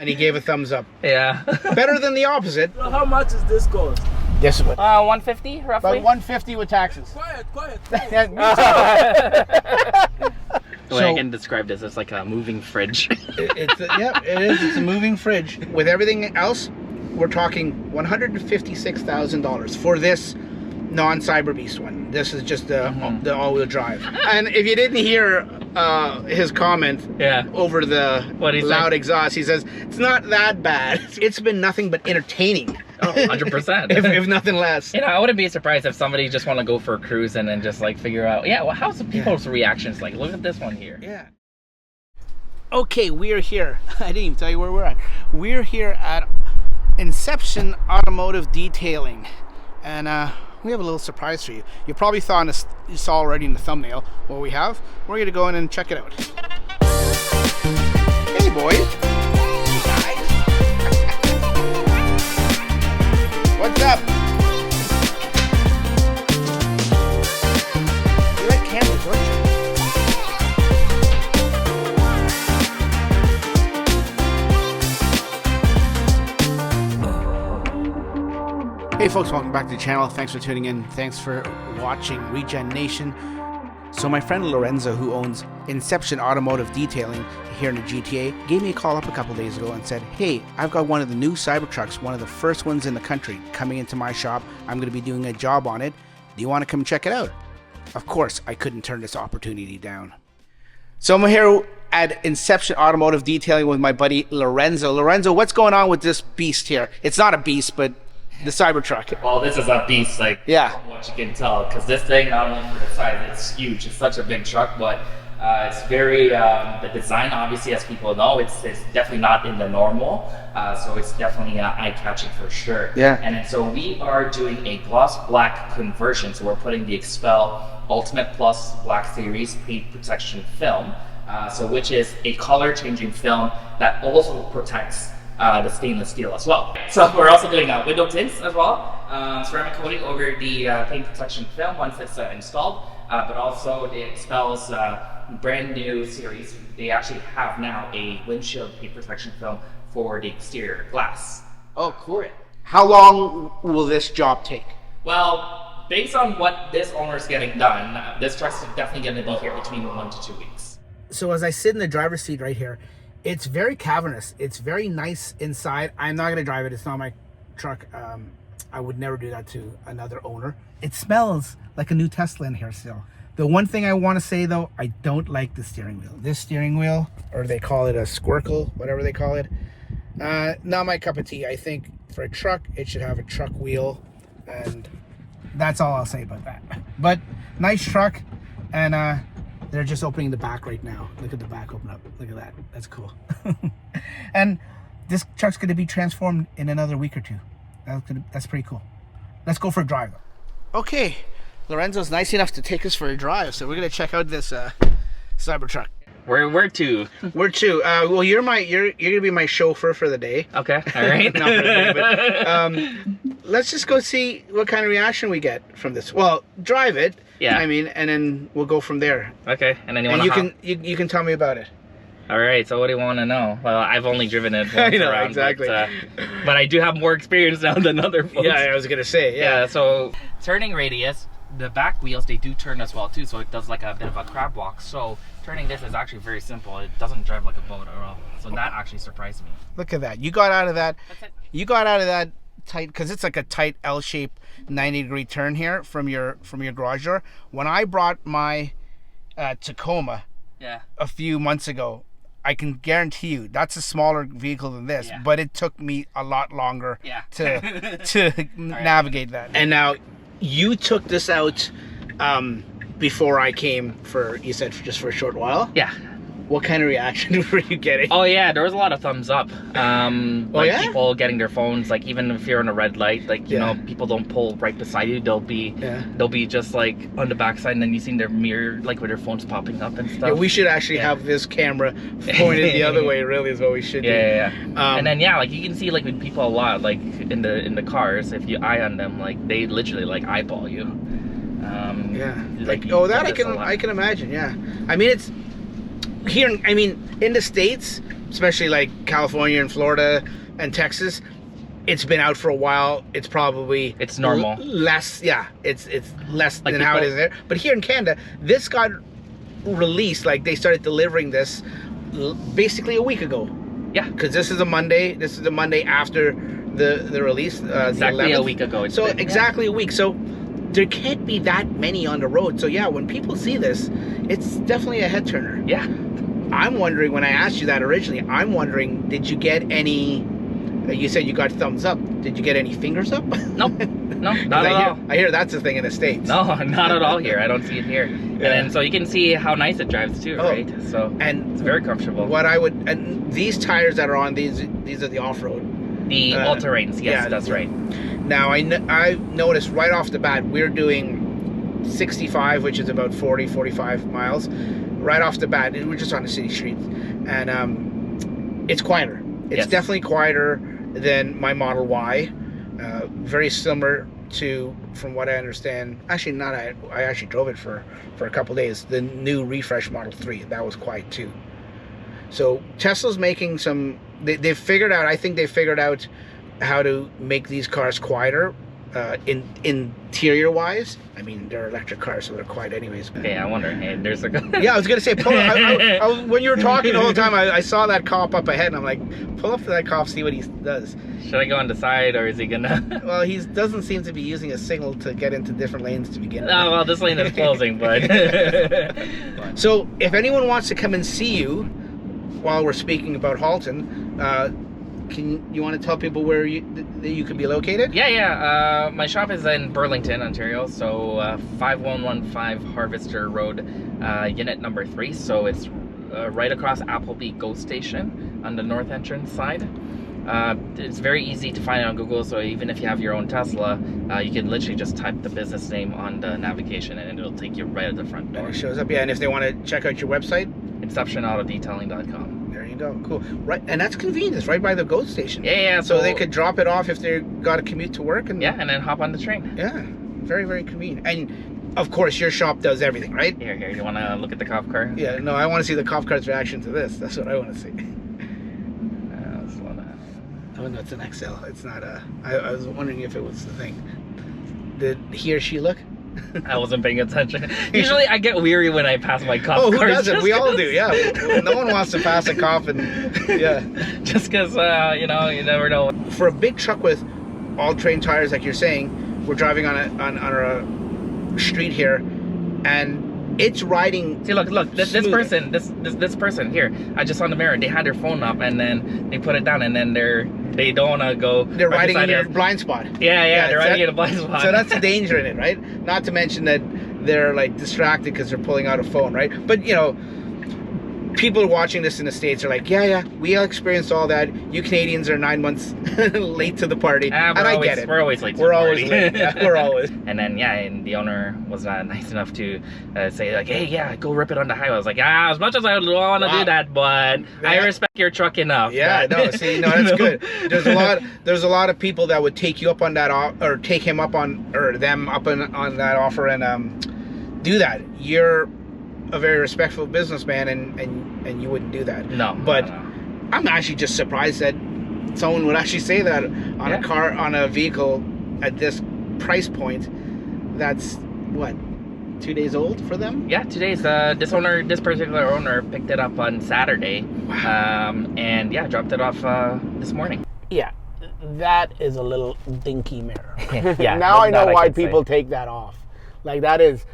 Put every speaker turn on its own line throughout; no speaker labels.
And he gave a thumbs up.
Yeah.
Better than the opposite.
So how much is this cost?
Yes, it would.
150 roughly.
About 150 with taxes.
Quiet.
Yeah, me too.
The way I can describe this, it's like a moving fridge.
Yeah, it is. It's a moving fridge. With everything else, we're talking $156,000 for this non-Cyber Beast one. This is just the all-wheel drive. And if you didn't hear his comment over the loud exhaust, he says, it's not that bad. It's been nothing but entertaining.
Oh, 100%.
if nothing less.
You know, I wouldn't be surprised if somebody just want to go for a cruise and then just like figure out, well, how's the people's reactions like? Look at this one here.
Yeah. Okay, we are here. I didn't even tell you where we're at. We're here at Inception Automotive Detailing. And we have a little surprise for you. You probably saw already in the thumbnail what we have. We're going to go in and check it out. Hey, boys. What's up? You like cameras, don't you? Hey folks, welcome back to the channel. Thanks for tuning in. Thanks for watching Regen Nation. So my friend Lorenzo, who owns Inception Automotive Detailing here in the GTA, gave me a call up a couple days ago and said, hey, I've got one of the new Cybertrucks, one of the first ones in the country, coming into my shop. I'm going to be doing a job on it. Do you want to come check it out? Of course, I couldn't turn this opportunity down. So I'm here at Inception Automotive Detailing with my buddy Lorenzo. Lorenzo, what's going on with this beast here? It's not a beast, but the Cybertruck.
Well, this is a beast, like, from what you can tell, because this thing, not only for the size, it's huge. It's such a big truck, but it's very, the design, obviously, as people know, it's definitely not in the normal, so it's definitely eye-catching for sure.
Yeah.
And then, so we are doing a gloss black conversion, so we're putting the Expel Ultimate Plus Black Series paint protection film, which is a color-changing film that also protects the stainless steel as well. So we're also doing window tints as well, ceramic coating over the paint protection film once it's installed, but also the Expel's brand new series. They actually have now a windshield paint protection film for the exterior glass.
Oh, cool. How long will this job take?
Well, based on what this owner is getting done, this truck's definitely going to be here between 1 to 2 weeks.
So as I sit in the driver's seat right here, it's very cavernous. It's very nice inside. I'm not going to drive it. It's not my truck. I would never do that to another owner. It smells like a new Tesla in here still. The one thing I want to say though, I don't like the steering wheel. This steering wheel, or they call it a squircle, whatever they call it, not my cup of tea. I think for a truck, it should have a truck wheel, and that's all I'll say about that. But nice truck, and they're just opening the back right now. Look at the back open up. Look at that. That's cool. And this truck's going to be transformed in another week or two. That's pretty cool. Let's go for a drive. Okay. Lorenzo's nice enough to take us for a drive, so we're going to check out this Cybertruck.
Where to?
Where to? Well, you're gonna be my chauffeur for the day.
Okay, all right.
Not for the day, but, let's just go see what kind of reaction we get from this. Well, drive it.
Yeah.
I mean, and then we'll go from there.
Okay, and then
you can tell me about it.
All right. So what do you want to know? Well, I've only driven it once
I know,
around,
exactly.
but I do have more experience now than other folks.
Yeah, I was gonna say.
Yeah. So turning radius, the back wheels, they do turn as well too, so it does like a bit of a crab walk. So turning this is actually very simple. It doesn't drive like a boat at all. So that actually surprised me.
Look at that. You got out of that.
That's it.
You got out of that tight, because it's like a tight L-shaped 90-degree turn here from your garage door. When I brought my Tacoma a few months ago, I can guarantee you that's a smaller vehicle than this, but it took me a lot longer to navigate that. And now you took this out before I came for, you said, just for a short while?
Yeah.
What kind of reaction were you getting?
Oh yeah, there was a lot of thumbs up. People getting their phones, like even if you're on a red light, like you know, people don't pull right beside you. They'll be just like on the backside, and then you see their mirror, like with their phones popping up and stuff. Yeah,
we should actually have this camera pointed the other way. Really, is what we should do. And then
like you can see like with people a lot, like in the cars, if you eye on them, like they literally like eyeball you.
Like, oh, that I can imagine. Yeah, I mean here, I mean, in the States, especially like California and Florida and Texas, it's been out for a while. It's probably
It's normal.
Less, yeah. It's less
Like
than how it
people-
is there. But here in Canada, this got released. Like they started delivering this basically a week ago.
Yeah.
Because this is a Monday. This is the Monday after the release.
Exactly
the
a
11th.
week ago. It's
So
been,
exactly a week. So there can't be that many on the road. So yeah, when people see this, it's definitely a head turner.
Yeah.
I'm wondering, when I asked you that originally, I'm wondering, did you get any? You said you got thumbs up. Did you get any fingers up?
Nope. No, not at all.
I hear that's a thing in the States.
No, not at all here. I don't see it here.
Yeah.
And then, so you can see how nice it drives too,
Oh.
right? So
And
it's very comfortable.
what I would, and these tires that are on these are the off-road.
The all-terrains, yes,
yeah.
that's right.
Now I noticed right off the bat we're doing 65, which is about 45 miles. Right off the bat, we're just on the city street, and it's quieter. It's
Yes.
definitely quieter than my Model Y. Very similar to, from what I understand. Actually, not. I actually drove it for a couple days. The new refresh Model 3, that was quiet too. So Tesla's making some. They've figured out. I think they figured out how to make these cars quieter, interior wise. I mean, they're electric cars, so they're quiet anyways.
Okay, I wonder. Hey, there's a.
Yeah, I was gonna say, pull up. I was, when you were talking the whole time, I saw that cop up ahead, and I'm like, pull up to that cop, see what he does.
Should I go on the side, or is he gonna?
Well, he doesn't seem to be using a signal to get into different lanes to begin with.
Oh well, this lane is closing, but.
So, if anyone wants to come and see you while we're speaking about Halton, you want to tell people where you could be located?
Yeah. My shop is in Burlington, Ontario. So 5115 Harvester Road, unit number 3. So it's right across Appleby GO Station on the north entrance side. It's very easy to find it on Google. So even if you have your own Tesla, you can literally just type the business name on the navigation, and it'll take you right at the front door.
And it shows up. Yeah, and if they want to check out your website,
InceptionAutodetailing.com.
there you go. Cool. Right, and that's convenient. It's right by the GO station.
Yeah.
So they could drop it off if they got to commute to work, and
Yeah, and then hop on the train.
yeah, very, very convenient. And of course, your shop does everything, right?
Here. You want to look at the cop car?
Yeah. No, I want to see the cop car's reaction to this. That's what I want to see.
Slow down.
Oh no, it's an XL. It's not a. I was wondering if it was the thing. Did he or she look?
I wasn't paying attention. Usually I get weary when I pass my cop
Oh, who
cars.
doesn't?
just
We all
'cause-
do. Yeah. No one wants to pass a cop, and yeah.
Just because, you never know.
For a big truck with all-terrain tires, like you're saying, we're driving on a street here, and it's riding.
See, look, this
smooth.
person here. I just saw the mirror. They had their phone up, and then they put it down, and then they don't want to go.
They're
right
riding in
beside
your
us.
blind spot.
Yeah, they're
so
riding
that-
in a blind spot.
So that's the danger in it, right? Not to mention that they're like distracted because they're pulling out a phone, right? But people watching this in the States are like, yeah, we experienced all that. You Canadians are 9 months late to the party, and I get it.
We're always late. to
We're
the
always
party.
late. Yeah, we're always.
And then and the owner was not nice enough to say like, hey, go rip it on the highway. I was like, as much as I don't want to
Wow.
do that, but I
Yeah.
respect your truck enough.
Yeah,
that-
no, see, no, that's good. There's a lot of people that would take you up on that, or take him up on, or them up on that offer, and do that. You're a very respectful businessman, and you wouldn't do that.
No,
But
no.
I'm actually just surprised that someone would actually say that on a car, on a vehicle at this price point. That's what, 2 days old for them?
Yeah, today's this particular owner picked it up on Saturday.
Wow.
And dropped it off this morning.
Yeah, that is a little dinky mirror.
Yeah,
now I know
that I
why
can say.
people take that off. Like that is,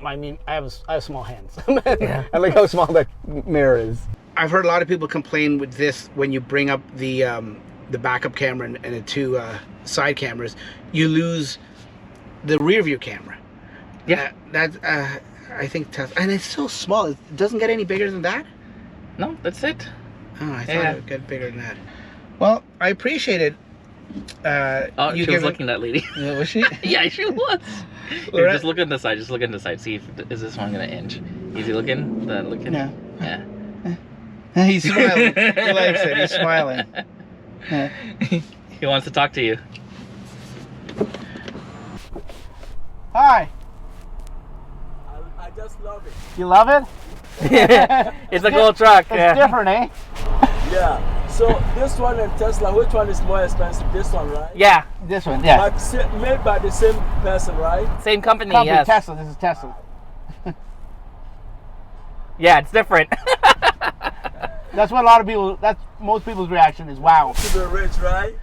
I mean, I have small hands. And look how small that mirror is. I've heard a lot of people complain with this when you bring up the backup camera and the two side cameras, you lose the rear view camera.
Yeah.
I think Tesla, and it's so small. It doesn't get any bigger than that.
No, that's it.
Oh, I thought
Yeah.
it would get bigger than that. Well, I appreciate it.
Oh, she was looking at that lady.
Yeah, was she?
Yeah, she was. Here, just look at the side. Just look at the side. See if is this one gonna inch. Easy looking. Looking.
No.
Yeah.
He's smiling. He likes it. He's smiling.
He wants to talk to you.
Hi.
I just love it.
You love it?
It's a cool truck.
It's different, eh?
Yeah. So this one and Tesla, which one is more expensive? This one, right?
Yeah,
This one, yeah.
But made by the same person, right?
same company.
Company,
Yes.
Tesla. This is Tesla.
Yeah, it's different.
That's what a lot of people. That's most people's reaction is, wow.
To the rich, right?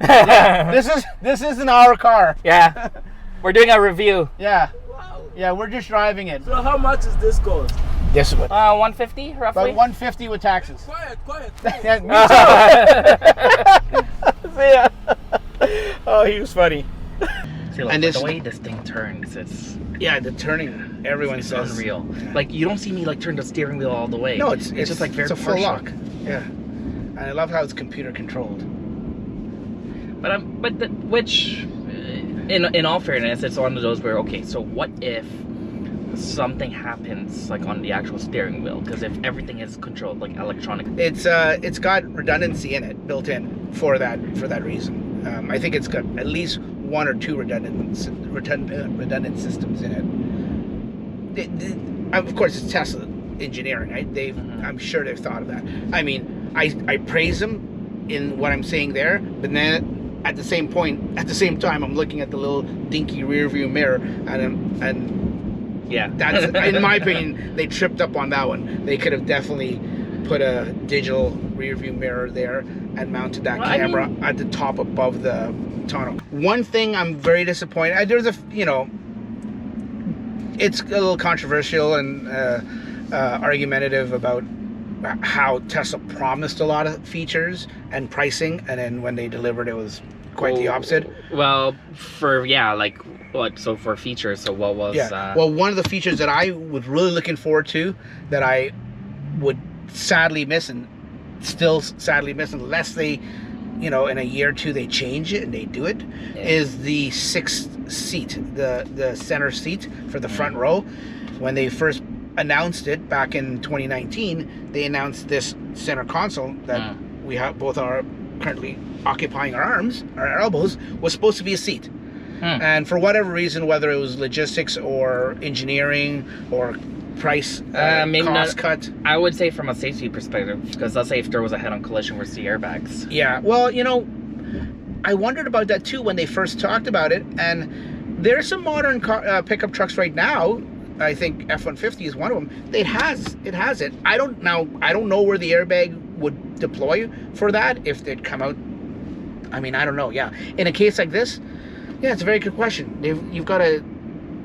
This isn't our car.
Yeah, we're doing a review.
Yeah,
Wow.
yeah. We're just driving it.
So how much is this cost?
This one.
150 roughly.
About 150 with taxes.
Quiet.
Yeah, me too. See ya. Oh, he was funny.
See, like,
And this-
the way this thing turns, it's
Yeah, the turning. Everyone says
unreal.
Yeah.
Like, you don't see me like turn the steering wheel all the way.
No, it's
just like very
it's a full
partial.
lock. Yeah, and I love how it's computer controlled.
Which, in all fairness, it's one of those where, okay, so what if something happens like on the actual steering wheel? Because if everything is controlled like electronic,
It's got redundancy in it built in for that reason. I think it's got at least one or two redundant systems in it. Of course, it's Tesla engineering, right? I'm sure they've thought of that. I mean, I praise them in what I'm saying there, but then at the same time, I'm looking at the little dinky rear view mirror, and
yeah,
that's, in my opinion, they tripped up on that one. They could have definitely put a digital rear view mirror there and mounted that camera at the top above the tonneau. One thing I'm very disappointed. There's it's a little controversial and argumentative about how Tesla promised a lot of features and pricing, and then when they delivered, it was quite the opposite.
Well, for for features, so what was
well, one of the features that I was really looking forward to, that I would sadly miss, and still sadly miss unless they, in a year or two they change it and they do it, is the sixth seat, the center seat for the front row. When they first announced it back in 2019, they announced this center console that we both are currently occupying our elbows, was supposed to be a seat. And for whatever reason, whether it was logistics or engineering or price, cost cut.
I would say from a safety perspective, because let's say if there was a head-on collision with the airbags.
Yeah, well, I wondered about that too when they first talked about it, and there's some modern pickup trucks right now. I think F-150 is one of them. It has it. I don't know where the airbag would deploy for that, if they'd come out. I mean, I don't know. Yeah, in a case like this, yeah, it's a very good question. You've got a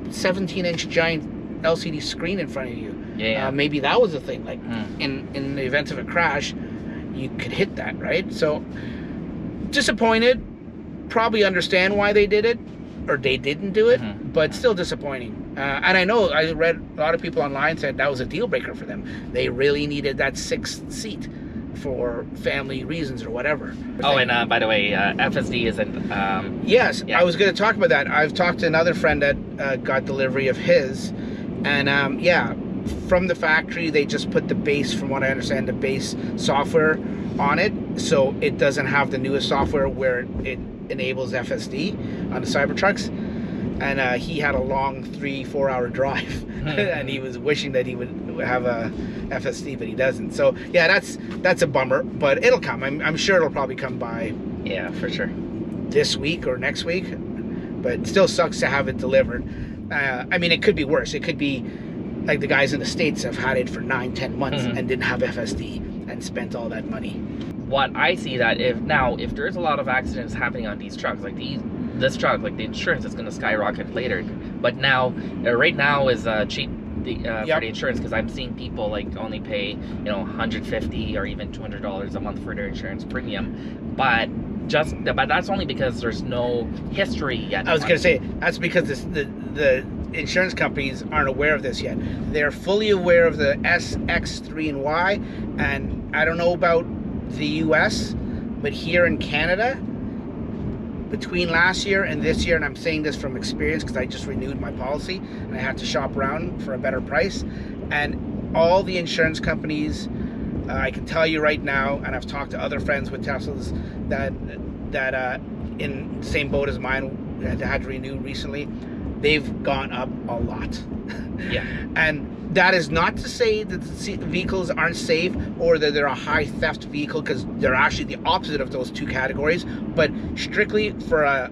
17-inch giant LCD screen in front of you.
Yeah.
Maybe that was the thing. Like in the event of a crash, you could hit that, right? So disappointed. Probably understand why they did it, or they didn't do it, but still disappointing. And I know I read a lot of people online said that was a deal breaker for them. They really needed that sixth seat for family reasons or whatever.
Oh, and by the way, FSD isn't.
Yes,
yeah.
I was going to talk about that. I've talked to another friend that got delivery of his, and yeah, from the factory they just put the base, from what I understand, the base software on it, so it doesn't have the newest software where it enables FSD on the Cybertrucks. And he had a long 3-4 hour drive, and he was wishing that he would have a FSD, but he doesn't. So yeah, that's a bummer, but it'll come. I'm sure it'll probably come by,
yeah, for sure,
this week or next week. But it still sucks to have it delivered. I mean, it could be worse. It could be like the guys in the States have had it for 9-10 months and didn't have FSD and spent all that money.
What I see that if there's a lot of accidents happening on these trucks, like this truck, like the insurance is going to skyrocket later. But now, right now is cheap for the insurance, because I'm seeing people like only pay $150 or even $200 a month for their insurance premium. But that's only because there's no history yet.
I was going to say that's because the insurance companies aren't aware of this yet. They're fully aware of the S, X, 3, and Y, and I don't know about the US, but here in Canada, between last year and this year, and I'm saying this from experience because I just renewed my policy and I had to shop around for a better price, and all the insurance companies, I can tell you right now, and I've talked to other friends with Teslas that in the same boat as mine, had to renew recently, they've gone up a lot.
Yeah.
And that is not to say that the vehicles aren't safe or that they're a high theft vehicle, because they're actually the opposite of those two categories. But strictly for a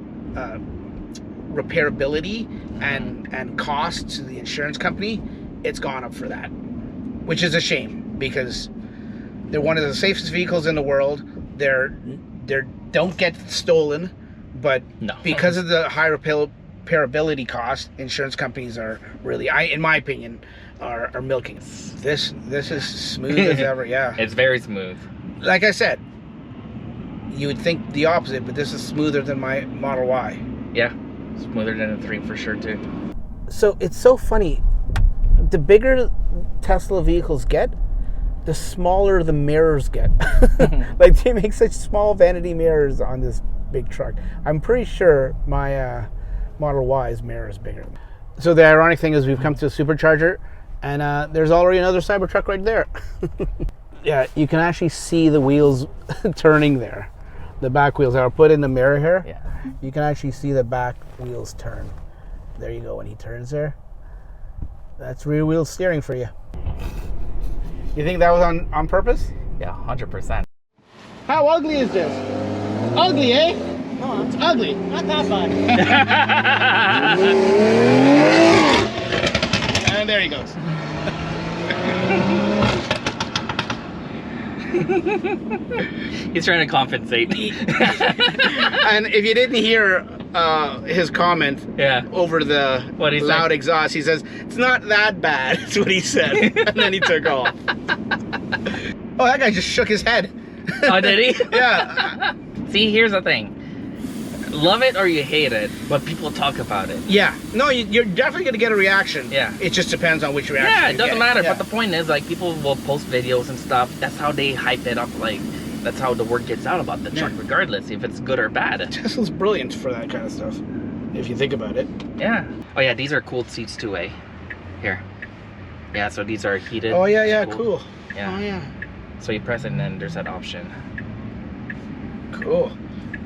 repairability and cost to the insurance company, it's gone up for that, which is a shame, because they're one of the safest vehicles in the world. They're don't get stolen, but because of the high repairability cost, insurance companies are really, in my opinion, are milking. This is smooth as ever. Yeah,
it's very smooth.
Like I said, you would think the opposite, but this is smoother than my Model Y.
Yeah, smoother than the 3 for sure too.
So it's so funny. The bigger Tesla vehicles get, the smaller the mirrors get. Like, they make such small vanity mirrors on this big truck. I'm pretty sure my Model Y's mirror is bigger. So the ironic thing is we've come to a Supercharger, and there's already another Cybertruck right there. Yeah, you can actually see the wheels turning there. The back wheels are put in the mirror here.
Yeah.
You can actually see the back wheels turn. There you go, when he turns there. That's rear wheel steering for you. You think that was on purpose?
Yeah, 100%.
How ugly is this? Ugly, eh?
No,
It's ugly.
not that bad.
And there he goes.
He's trying to compensate.
And if you didn't hear his comment over the loud exhaust, he says, "It's not that bad." That's what he said. And then he took off. Oh, that guy just shook his head.
Oh, did he?
Yeah.
See, here's the thing. Love it or you hate it, but people talk about it.
Yeah. No, you're definitely going to get a reaction.
Yeah.
It just depends on which reaction.
Yeah, it doesn't matter.
Yeah.
But the point is, like, people will post videos and stuff. That's how they hype it up. Like, that's how the word gets out about the truck, regardless if it's good or bad.
Tesla's brilliant for that kind of stuff, if you think about it.
Yeah. Oh, yeah, these are cooled seats too, eh? Here. Yeah, so these are heated.
Oh, yeah, yeah, cool.
Yeah.
Oh, yeah.
So you press it and then there's that option.
Cool.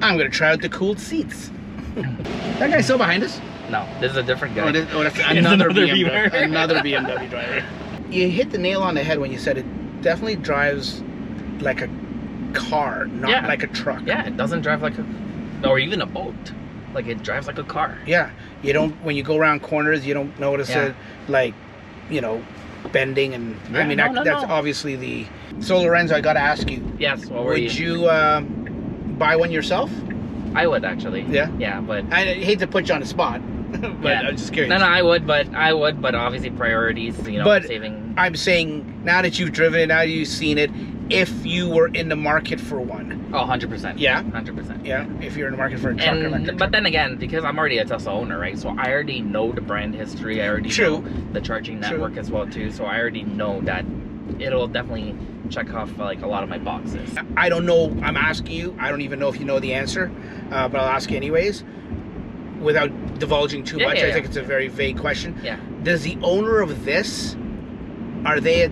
I'm going to try out the cooled seats. That guy's still behind us?
No, this is a different guy.
Oh, that's another BMW,
Beamer.
another BMW driver. You hit the nail on the head when you said it definitely drives like a car, not like a truck.
Yeah, it doesn't drive like a, or even a boat. Like, it drives like a car.
Yeah, you don't, when you go around corners, you don't notice it, like, you know, bending and, I mean, that's obviously the, so Lorenzo, I got to ask you.
Yes, what were you?
Would you buy one yourself?
I would, actually.
Yeah?
Yeah, but...
I hate to put you on the spot, but I'm just curious.
No, I would, but obviously priorities, you know,
but
saving...
I'm saying, now that you've driven it, now that you've seen it, if you were in the market for one.
Oh, 100%.
Yeah?
100%.
Yeah, if you're in the market for a truck or electric
But then again, because I'm already a Tesla owner, right? So I already know the brand history. I already know the charging network as well, too. So I already know that it'll definitely check off, like, a lot of my boxes.
I don't know. I'm asking you. I don't even know if you know the answer, but I'll ask you anyways. Without divulging too much, I think it's a very vague question.
Yeah.
Does the owner of this, are they a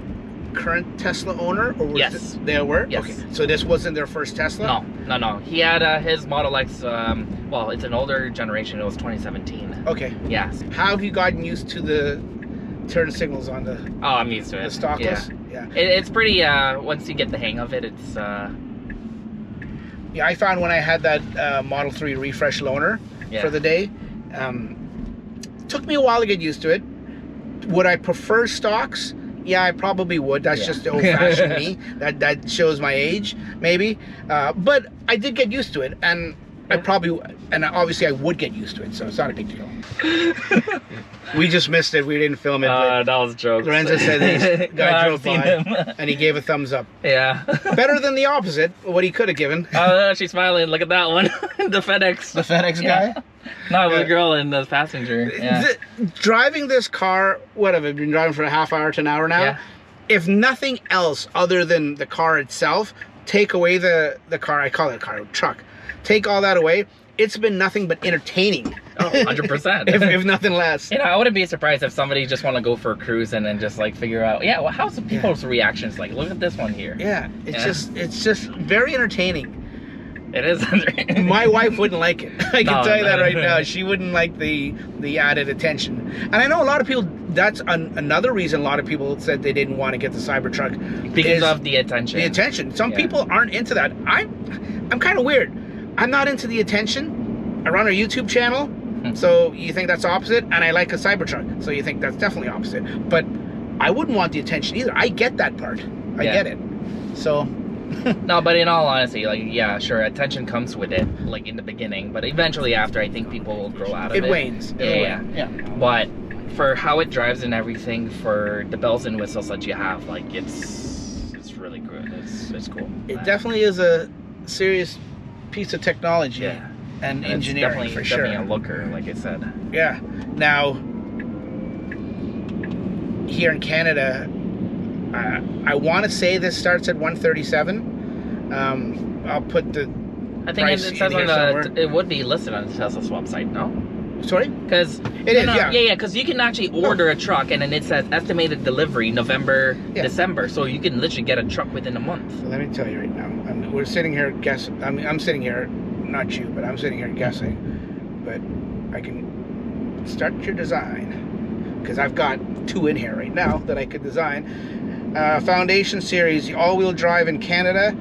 current Tesla owner? Or was they were?
Yes.
Okay. So this wasn't their first Tesla?
No. He had his Model X, well, it's an older generation. It was 2017.
Okay.
Yes.
How have you gotten used to the turn signals on the...
Oh, I'm used to it.
The stockless? Yeah.
It's pretty, once you get the hang of it, it's...
Yeah, I found when I had that Model 3 refresh loaner for the day, it took me a while to get used to it. Would I prefer stocks? Yeah, I probably would. That's just the old-fashioned me. That shows my age, maybe. But I did get used to it, and I probably, and obviously I would get used to it, so it's not a big deal. We just missed it. We didn't film it.
That was jokes.
Lorenzo said this guy drove by, and he gave a thumbs up.
Yeah.
Better than the opposite, what he could have given.
Oh, she's smiling. Look at that one. The FedEx.
The FedEx guy?
No, the girl and the passenger. Yeah.
Driving this car, what have I been driving for a half hour to an hour now?
Yeah.
If nothing else other than the car itself, take away the car, I call it a car, truck. Take all that away, it's been nothing but entertaining.
Oh, 100%.
if nothing less.
You know, I wouldn't be surprised if somebody just want to go for a cruise and then just like figure out, well, how's the people's reactions like? Look at this one here.
Yeah, it's just very entertaining.
It is under.
My wife wouldn't like it. I can
No,
tell you that
no.
right now. She wouldn't like the added attention. And I know a lot of people, that's another reason a lot of people said they didn't want to get the Cybertruck.
Because
is
of the attention.
the attention. Some
Yeah.
people aren't into that. I'm kind of weird. I'm not into the attention. I run a YouTube channel, so you think that's opposite, and I like a Cybertruck, so you think that's definitely opposite. But I wouldn't want the attention either. I get that part. I
Yeah.
get it. So
No, but in all honesty, like, yeah, sure, attention comes with it, like in the beginning, but eventually after, I think people will grow out of it.
it wanes.
Yeah.
Yeah.
But for how it drives and everything, for the bells and whistles that you have, like, it's really good. It's cool.
It definitely is a serious piece of technology.
Yeah.
And
It's
engineering for sure.
definitely a looker, like I said.
Yeah. Now, here in Canada, I want to say this starts at 137. I'll put the
I think
price
it
in
says
here
on
somewhere.
it would be listed on Tesla's website, no?
Sorry?
Because
It is, yeah.
yeah, because you can actually order a truck and then it says estimated delivery November,
Yeah.
December, so you can literally get a truck within a month.
So let me tell you right now. We're sitting here guessing. I'm sitting here, not you, but I'm sitting here guessing. But I can start your design because I've got 2 in here right now that I could design. Foundation series, the all-wheel drive in Canada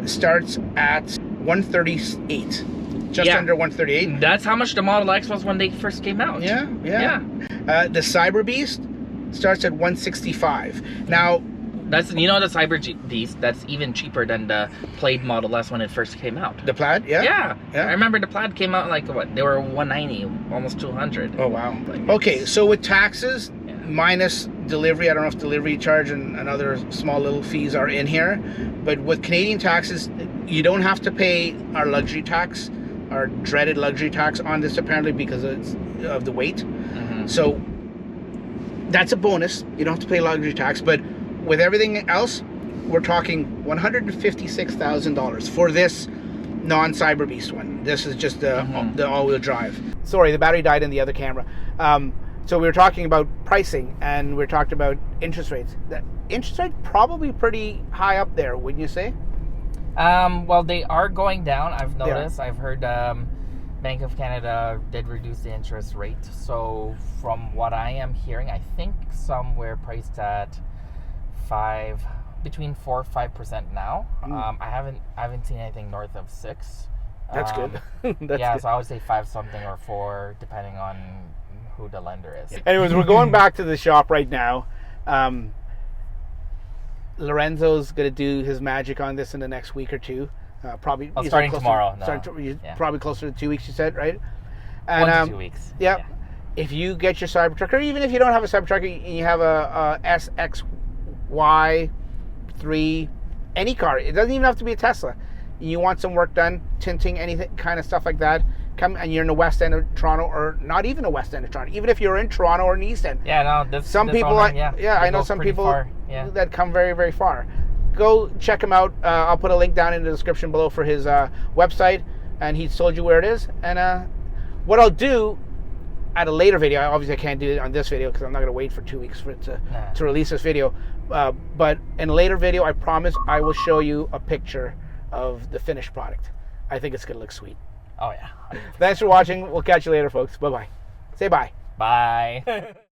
starts at 138, just
Yeah.
under 138.
That's how much the Model X was when they first came out.
Yeah. The Cyber Beast starts at 165. Now,
That's, you know, the Cyber Beast, that's even cheaper than the Plaid Model S when it first came out.
the Plaid, yeah.
I remember the Plaid came out like, what, they were 190, almost 200.
Oh wow.
Like,
Okay, so with taxes
Yeah.
minus delivery, I don't know if delivery charge and other small little fees are in here, but with Canadian taxes, you don't have to pay our luxury tax, our dreaded luxury tax on this apparently because of the weight.
Mhm.
So that's a bonus. You don't have to pay luxury tax, but with everything else, we're talking $156,000 for this non-Cyber Beast one. This is just the all-wheel drive. Sorry, the battery died in the other camera. So we were talking about pricing, and we were talking about interest rates. The interest rate probably pretty high up there, wouldn't you say?
Well, they are going down, I've
They are.
noticed. I've heard Bank of Canada did reduce the interest rate. So from what I am hearing, I think somewhere priced at between 4 or 5% now. I haven't seen anything north of 6.
That's good. That's
yeah,
good.
so I would say 5 something or 4, depending on who the lender is.
Anyways, we're going back to the shop right now. Lorenzo's going to do his magic on this in the next week or 2. Probably
Oh,
you said
starting
closer-
tomorrow, no. Yeah.
Probably closer to 2 weeks, you said, right? And,
1 to 2 weeks.
Yep. Yeah. If you get your Cybertruck, or even if you don't have a Cybertruck and you have a SXY3, any car, it doesn't even have to be a Tesla. You want some work done, tinting, anything kind of stuff like that, come and you're in the west end of Toronto, or not even the west end of Toronto, even if you're in Toronto or in the east end.
Yeah, no, this
Some
this
people,
owner,
I
they
know
go
some
pretty
people
far. Yeah.
that come very, very far. Go check him out. I'll put a link down in the description below for his website, and he's told you where it is. And what I'll do at a later video, obviously I can't do it on this video because I'm not going to wait for 2 weeks for it to release this video. But in a later video, I promise I will show you a picture of the finished product. I think it's going to look sweet.
Oh, yeah.
Thanks for watching. We'll catch you later, folks. Bye-bye. Say bye.
Bye.